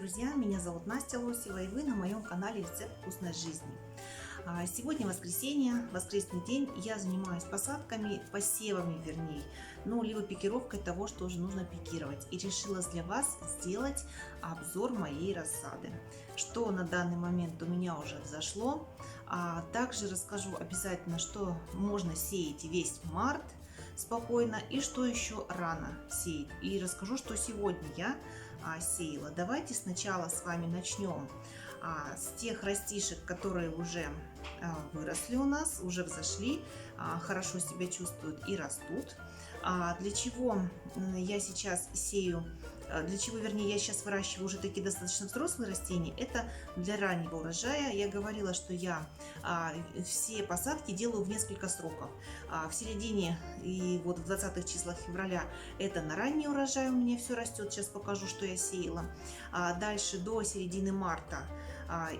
Друзья, меня зовут Настя Лосева, и вы на моем канале «Рецепт вкусной жизни». Сегодня воскресенье, воскресный день, и я занимаюсь посадками, посевами вернее, либо пикировкой того, что уже нужно пикировать. И решила для вас сделать обзор моей рассады, что на данный момент у меня уже взошло. Также расскажу обязательно, что можно сеять весь март спокойно и что еще рано сеять. И расскажу, что сегодня я сеяла. Давайте сначала с вами начнем с тех растишек, которые уже выросли у нас, уже взошли, хорошо себя чувствуют и растут. Для чего я сейчас сею, вернее, я сейчас выращиваю уже такие достаточно взрослые растения, это для раннего урожая. Я говорила, что я все посадки делаю в несколько сроков. В середине и вот в 20-х числах февраля это на ранний урожай у меня все растет. Сейчас покажу, что я сеяла. Дальше до середины марта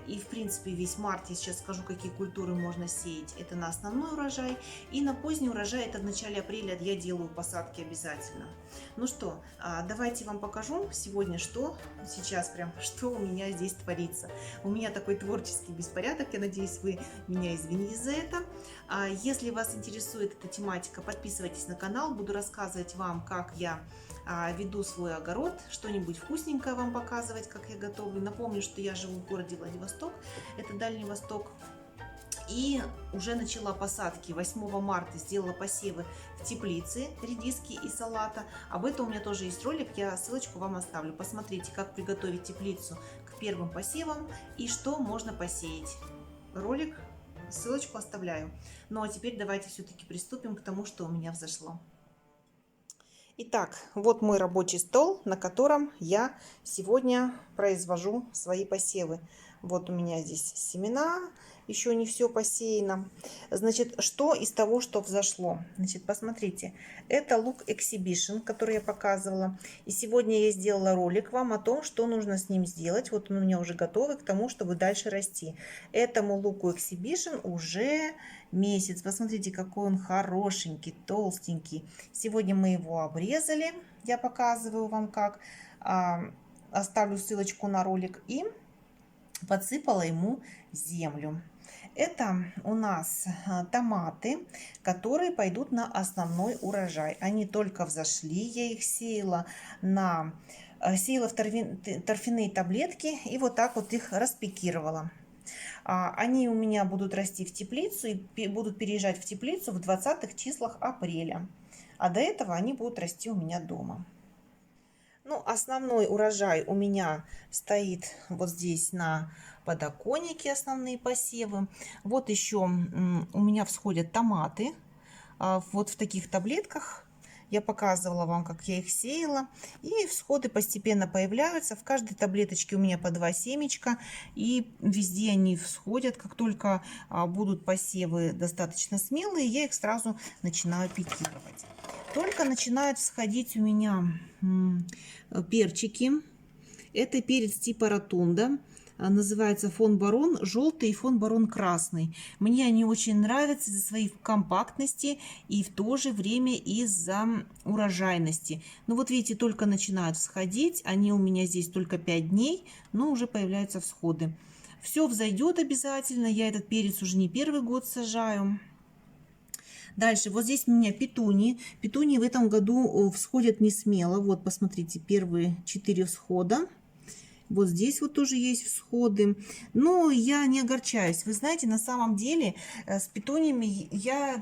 и в принципе весь март я сейчас скажу, какие культуры можно сеять. Это на основной урожай, и на поздний урожай, это в начале апреля, я делаю посадки обязательно. Ну что, давайте вам покажу сегодня, что у меня здесь творится. У меня такой творческий беспорядок, я надеюсь, вы меня извините за это. Если вас интересует эта тематика, подписывайтесь на канал, буду рассказывать вам, как я веду свой огород, что-нибудь вкусненькое вам показывать, как я готовлю. Напомню, что я живу в городе Владивосток, это Дальний Восток. И уже начала посадки. 8 марта сделала посевы в теплице редиски и салата. Об этом у меня тоже есть ролик, я ссылочку вам оставлю. Посмотрите, как приготовить теплицу к первым посевам и что можно посеять. Ролик, ссылочку оставляю. Ну а теперь давайте все-таки приступим к тому, что у меня взошло. Итак, вот мой рабочий стол, на котором я сегодня произвожу свои посевы. Вот у меня здесь семена, еще не все посеяно. Значит, что из того, что взошло? Значит, посмотрите, это лук Exhibition, который я показывала. И сегодня я сделала ролик вам о том, что нужно с ним сделать. Вот он у меня уже готовый к тому, чтобы дальше расти. Этому луку Exhibition уже месяц. Посмотрите, какой он хорошенький, толстенький. Сегодня мы его обрезали. Я показываю вам как. Оставлю ссылочку на ролик. И подсыпала ему землю. Это у нас томаты, которые пойдут на основной урожай. Они только взошли, я их сеяла в торфяные таблетки и вот так вот их распекировала. Они у меня будут расти в теплицу и будут переезжать в теплицу в 20-х числах апреля. А до этого они будут расти у меня дома. Основной урожай у меня стоит вот здесь на подоконнике, основные посевы. Вот еще у меня всходят томаты вот в таких таблетках. Я показывала вам, как я их сеяла. И всходы постепенно появляются. В каждой таблеточке у меня по 2 семечка. И везде они всходят. Как только будут посевы достаточно смелые, я их сразу начинаю пикировать. Только начинают всходить у меня перчики. Это перец типа ротунда. Называется фон барон желтый и фон барон красный. Мне они очень нравятся из-за своей компактности и в то же время из-за урожайности. Вот видите, только начинают всходить. Они у меня здесь только 5 дней, но уже появляются всходы. Все взойдет обязательно. Я этот перец уже не первый год сажаю. Дальше, вот здесь у меня петунии. Петунии в этом году всходят не смело. Вот, посмотрите, первые 4 всхода. Вот здесь вот тоже есть всходы. Но я не огорчаюсь. Вы знаете, на самом деле с петуниями я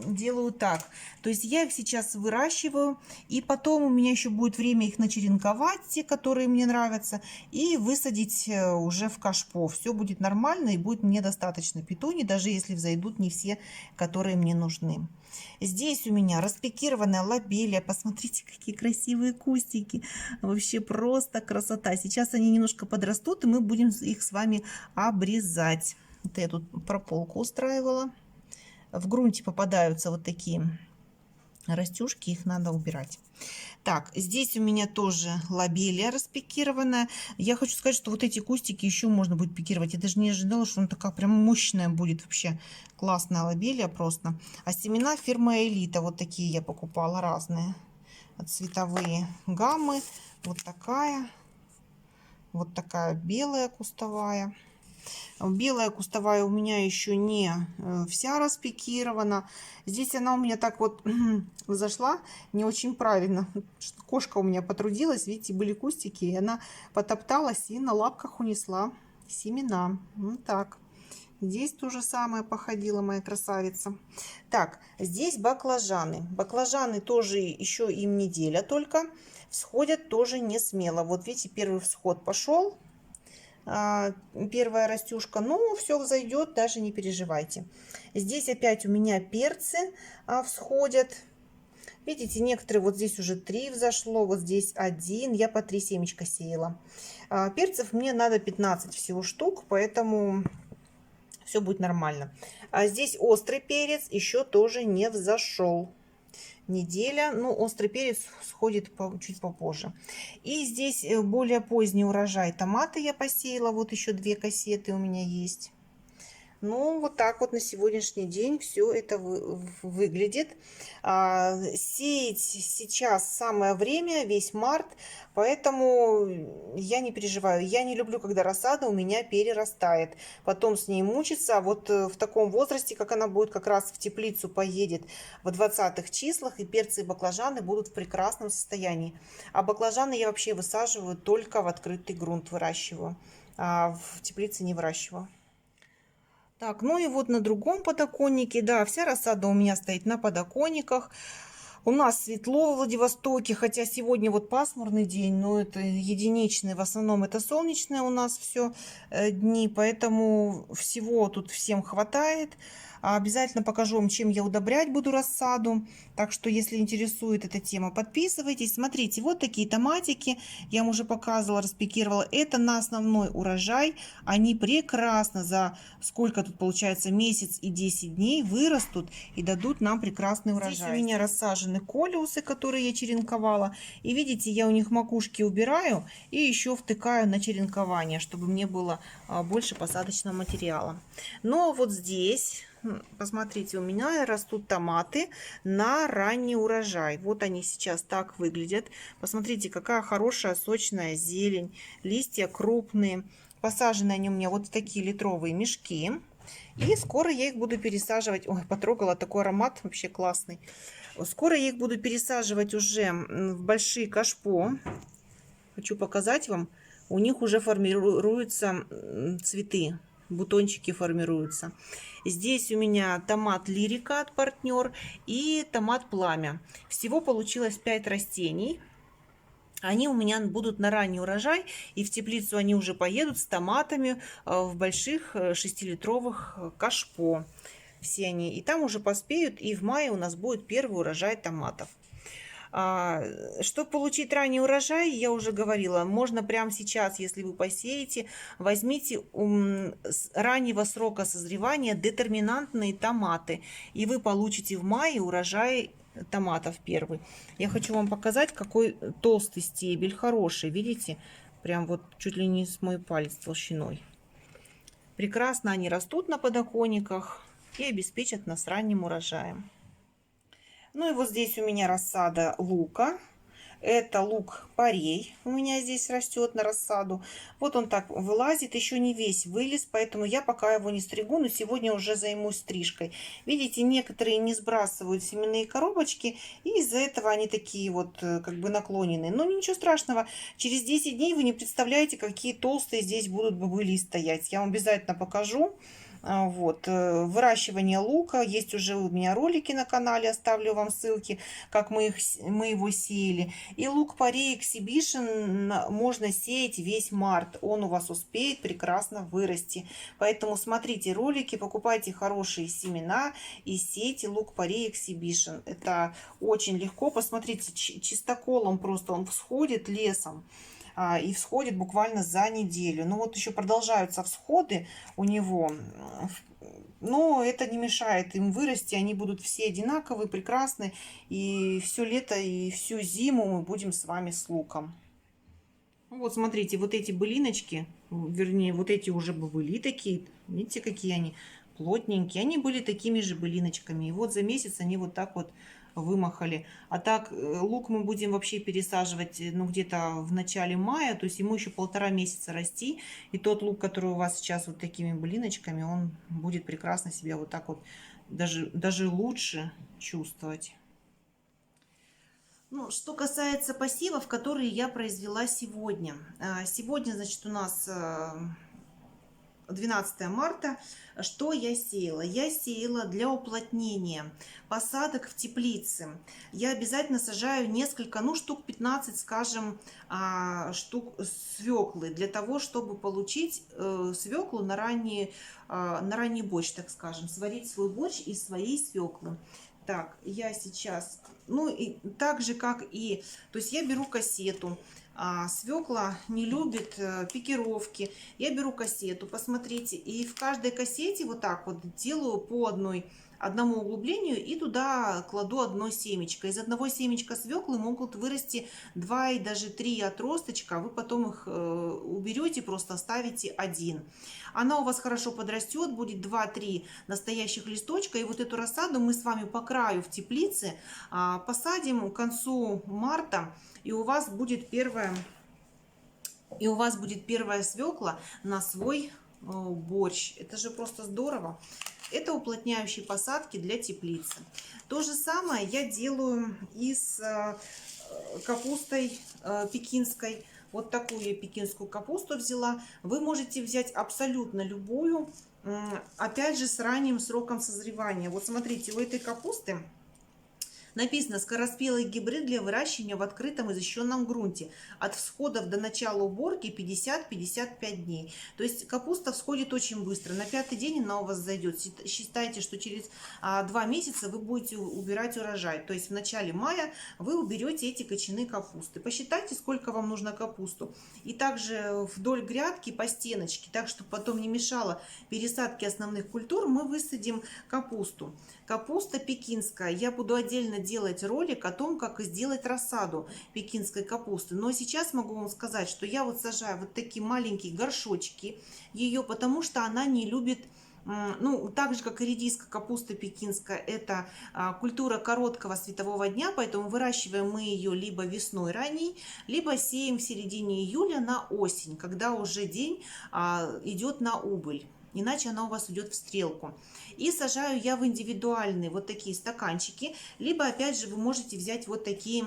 делаю так. То есть я их сейчас выращиваю. И потом у меня еще будет время их начеренковать, те, которые мне нравятся. И высадить уже в кашпо. Все будет нормально и будет мне достаточно петуний, даже если взойдут не все, которые мне нужны. Здесь у меня распекированная лобелия. Посмотрите, какие красивые кустики. Вообще просто красота. Сейчас они немножко подрастут, и мы будем их с вами обрезать. Вот я тут прополку устраивала. В грунте попадаются вот такие растюшки, их надо убирать. Так, здесь у меня тоже лобелия распекированная. Я хочу сказать, что вот эти кустики еще можно будет пикировать. Я даже не ожидала, что она такая прям мощная будет. Вообще классная лобелия просто. А семена фирмы Элита, вот такие я покупала разные. Цветовые гаммы. Вот такая. Вот такая белая кустовая. Белая кустовая у меня еще не вся распикирована. Здесь она у меня так вот зашла не очень правильно. Кошка у меня потрудилась, видите, были кустики, и она потопталась и на лапках унесла семена. Вот так. Здесь то же самое походила моя красавица. Так, здесь баклажаны. Баклажаны тоже еще им неделя только. Всходят тоже не смело. Вот видите, первый всход пошел. Первая растюшка, ну, все взойдет, даже не переживайте. Здесь опять у меня перцы всходят. Видите, некоторые вот здесь уже 3 взошло, вот здесь 1. Я по 3 семечка сеяла. Перцев мне надо 15 всего штук, поэтому все будет нормально. А здесь острый перец еще тоже не взошел. Неделя, ну, острый перец сходит чуть попозже. И здесь более поздний урожай томаты я посеяла. Вот еще 2 кассеты у меня есть. Ну, вот так вот на сегодняшний день все это выглядит. Сеять сейчас самое время, весь март, поэтому я не переживаю. Я не люблю, когда рассада у меня перерастает. Потом с ней мучиться. А вот в таком возрасте, как она будет, как раз в теплицу поедет в 20-х числах, и перцы и баклажаны будут в прекрасном состоянии. А баклажаны я вообще высаживаю только в открытый грунт, выращиваю. А в теплице не выращиваю. Так, ну и вот на другом подоконнике, да, вся рассада у меня стоит на подоконниках. У нас светло в Владивостоке, хотя сегодня вот пасмурный день, но это единичный, в основном это солнечные у нас все дни, поэтому всего тут всем хватает. Обязательно покажу вам, чем я удобрять буду рассаду. Так что, если интересует эта тема, подписывайтесь. Смотрите, вот такие томатики. Я вам уже показывала, распикировала. Это на основной урожай. Они прекрасно за сколько тут получается, месяц и 10 дней вырастут и дадут нам прекрасный урожай. Здесь у меня рассажены колиусы, которые я черенковала. И видите, я у них макушки убираю и еще втыкаю на черенкование, чтобы мне было больше посадочного материала. Но вот здесь... Посмотрите, у меня растут томаты на ранний урожай. Вот они сейчас так выглядят. Посмотрите, какая хорошая сочная зелень. Листья крупные. Посажены они у меня вот в такие литровые мешки. И скоро я их буду пересаживать. Ой, потрогала, такой аромат вообще классный. Скоро я их буду пересаживать уже в большие кашпо. Хочу показать вам. У них уже формируются цветы. Бутончики формируются. Здесь у меня томат Лирика от Партнер и томат Пламя. Всего получилось 5 растений. Они у меня будут на ранний урожай, и в теплицу они уже поедут с томатами в больших 6-литровых кашпо. Все они. И там уже поспеют, и в мае у нас будет первый урожай томатов. Чтобы получить ранний урожай, я уже говорила, можно прямо сейчас, если вы посеете, возьмите с раннего срока созревания детерминантные томаты, и вы получите в мае урожай томатов первый. Я хочу вам показать, какой толстый стебель, хороший, видите? Прям вот чуть ли не с мой палец толщиной. Прекрасно они растут на подоконниках и обеспечат нас ранним урожаем. Ну и вот здесь у меня рассада лука. Это лук-порей у меня здесь растет на рассаду. Вот он так вылазит, еще не весь вылез, поэтому я пока его не стригу, но сегодня уже займусь стрижкой. Видите, некоторые не сбрасывают семенные коробочки, и из-за этого они такие вот как бы наклоненные. Но ничего страшного, через 10 дней вы не представляете, какие толстые здесь будут бобыли стоять. Я вам обязательно покажу. Вот, выращивание лука. Есть уже у меня ролики на канале, оставлю вам ссылки, как мы его сеяли. И лук-порей Exhibition можно сеять весь март. Он у вас успеет прекрасно вырасти. Поэтому смотрите ролики, покупайте хорошие семена и сейте лук-порей Exhibition. Это очень легко. Посмотрите, чистоколом просто он всходит лесом. И всходит буквально за неделю. Ну вот еще продолжаются всходы у него, но это не мешает им вырасти. Они будут все одинаковые, прекрасные. И все лето, и всю зиму мы будем с вами с луком. Вот смотрите, вот эти былиночки, вернее, вот эти уже были такие. Видите, какие они плотненькие. Они были такими же былиночками. И вот за месяц они вот так вот вымахали. А так лук мы будем вообще пересаживать, ну, где-то в начале мая, то есть ему еще 1,5 месяца расти. И тот лук, который у вас сейчас вот такими блиночками, он будет прекрасно себя вот так вот даже лучше чувствовать. Ну, что касается посевов, которые я произвела сегодня. Сегодня, значит, у нас 12 марта. Что я сеяла? Я сеяла для уплотнения посадок в теплице. Я обязательно сажаю несколько, ну, штук 15, скажем, штук свеклы, для того, чтобы получить свеклу на ранний борщ, так скажем, сварить свой борщ из своей свеклы. Так, я сейчас, ну, и так же, как и, то есть я беру кассету. Свекла не любит пикировки. Я беру кассету, посмотрите, и в каждой кассете вот так вот делаю по одному углублению и туда кладу одно семечко. Из одного семечка свеклы могут вырасти 2 и даже 3 отросточка. Вы потом их уберете, просто оставите один. Она у вас хорошо подрастет, будет 2-3 настоящих листочка. И вот эту рассаду мы с вами по краю в теплице посадим к концу марта. И у вас будет первая свекла на свой борщ. Это же просто здорово. Это уплотняющие посадки для теплицы. То же самое я делаю и с капустой пекинской. Вот такую я пекинскую капусту взяла. Вы можете взять абсолютно любую, опять же с ранним сроком созревания. Вот смотрите, у этой капусты написано: скороспелый гибрид для выращивания в открытом и защищенном грунте. От всходов до начала уборки 50-55 дней. То есть капуста всходит очень быстро. На 5-й день она у вас зайдет. Считайте, что через 2 месяца вы будете убирать урожай. То есть в начале мая вы уберете эти кочаны капусты. Посчитайте, сколько вам нужно капусту. И также вдоль грядки по стеночке, так чтобы потом не мешало пересадке основных культур, мы высадим капусту. Капуста пекинская. Я буду отдельно делать ролик о том, как сделать рассаду пекинской капусты. Но сейчас могу вам сказать, что я вот сажаю вот такие маленькие горшочки ее, потому что она не любит, ну, так же, как и редиска, капуста пекинская, это культура короткого светового дня, поэтому выращиваем мы ее либо весной ранней, либо сеем в середине июля на осень, когда уже день идет на убыль. Иначе она у вас идет в стрелку. И сажаю я в индивидуальные вот такие стаканчики. Либо, опять же, вы можете взять вот такие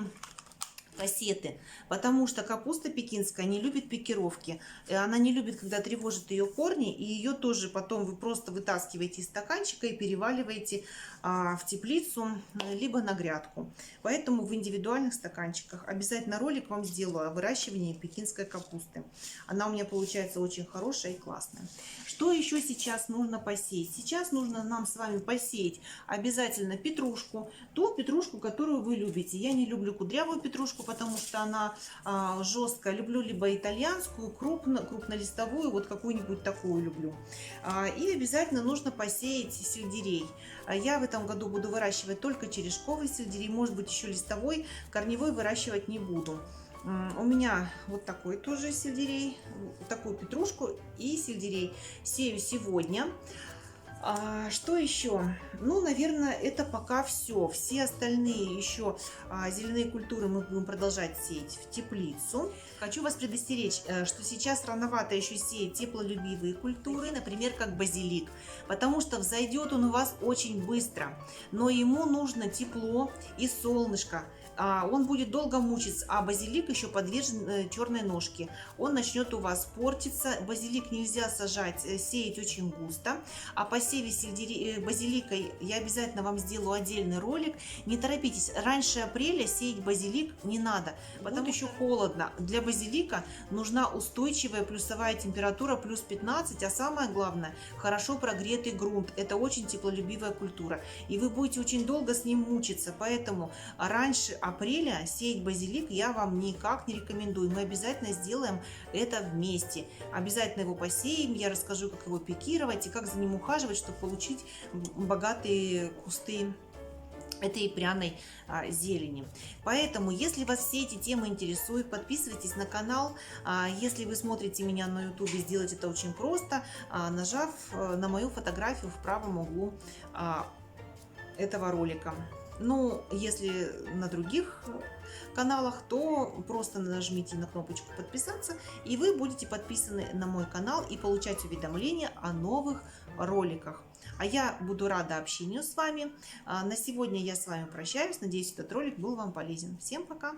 кассеты, потому что капуста пекинская не любит пикировки, она не любит, когда тревожат ее корни, и ее тоже потом вы просто вытаскиваете из стаканчика и переваливаете в теплицу, либо на грядку. Поэтому в индивидуальных стаканчиках обязательно ролик вам сделаю о выращивании пекинской капусты. Она у меня получается очень хорошая и классная. Что еще сейчас нужно посеять? Сейчас нужно нам с вами посеять обязательно петрушку, ту петрушку, которую вы любите. Я не люблю кудрявую петрушку, потому что она жесткая. Люблю либо итальянскую, крупнолистовую, вот какую-нибудь такую люблю. И обязательно нужно посеять сельдерей. Я в этом году буду выращивать только черешковый сельдерей, может быть еще листовой, корневой выращивать не буду. У меня вот такой тоже сельдерей, такую петрушку и сельдерей сею сегодня. Что еще? Ну, наверное, это пока все. Все остальные еще зеленые культуры мы будем продолжать сеять в теплицу. Хочу вас предостеречь, что сейчас рановато еще сеять теплолюбивые культуры, например, как базилик, потому что взойдет он у вас очень быстро, но ему нужно тепло и солнышко. Он будет долго мучиться, а базилик еще подвержен черной ножке. Он начнет у вас портиться. Базилик нельзя сажать, сеять очень густо. А по посеве базилика я обязательно вам сделаю отдельный ролик. Не торопитесь, раньше апреля сеять базилик не надо, потому что еще холодно. Для базилика нужна устойчивая плюсовая температура плюс 15, а самое главное, хорошо прогретый грунт. Это очень теплолюбивая культура, и вы будете очень долго с ним мучиться, поэтому раньше апреля сеять базилик я вам никак не рекомендую. Мы обязательно сделаем это вместе. Обязательно его посеем, я расскажу, как его пикировать и как за ним ухаживать, чтобы получить богатые кусты этой пряной зелени. Поэтому, если вас все эти темы интересуют, подписывайтесь на канал. Если вы смотрите меня на YouTube, сделать это очень просто, нажав на мою фотографию в правом углу этого ролика. Ну, если на других каналах, то просто нажмите на кнопочку подписаться, и вы будете подписаны на мой канал и получать уведомления о новых роликах. А я буду рада общению с вами. На сегодня я с вами прощаюсь. Надеюсь, этот ролик был вам полезен. Всем пока!